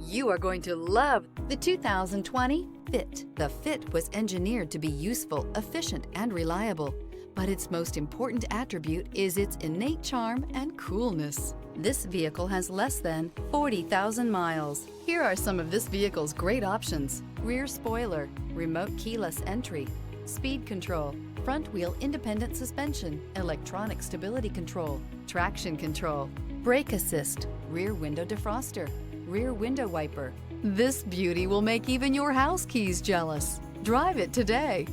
You are going to love the 2020 Fit. The Fit was engineered to be useful, efficient, and reliable, but its most important attribute is its innate charm and coolness. This vehicle has less than 40,000 miles. Here are some of this vehicle's great options: rear spoiler, remote keyless entry, speed control, front wheel independent suspension, electronic stability control, traction control, brake assist, rear window defroster, rear window wiper. This beauty will make even your house keys jealous. Drive it today.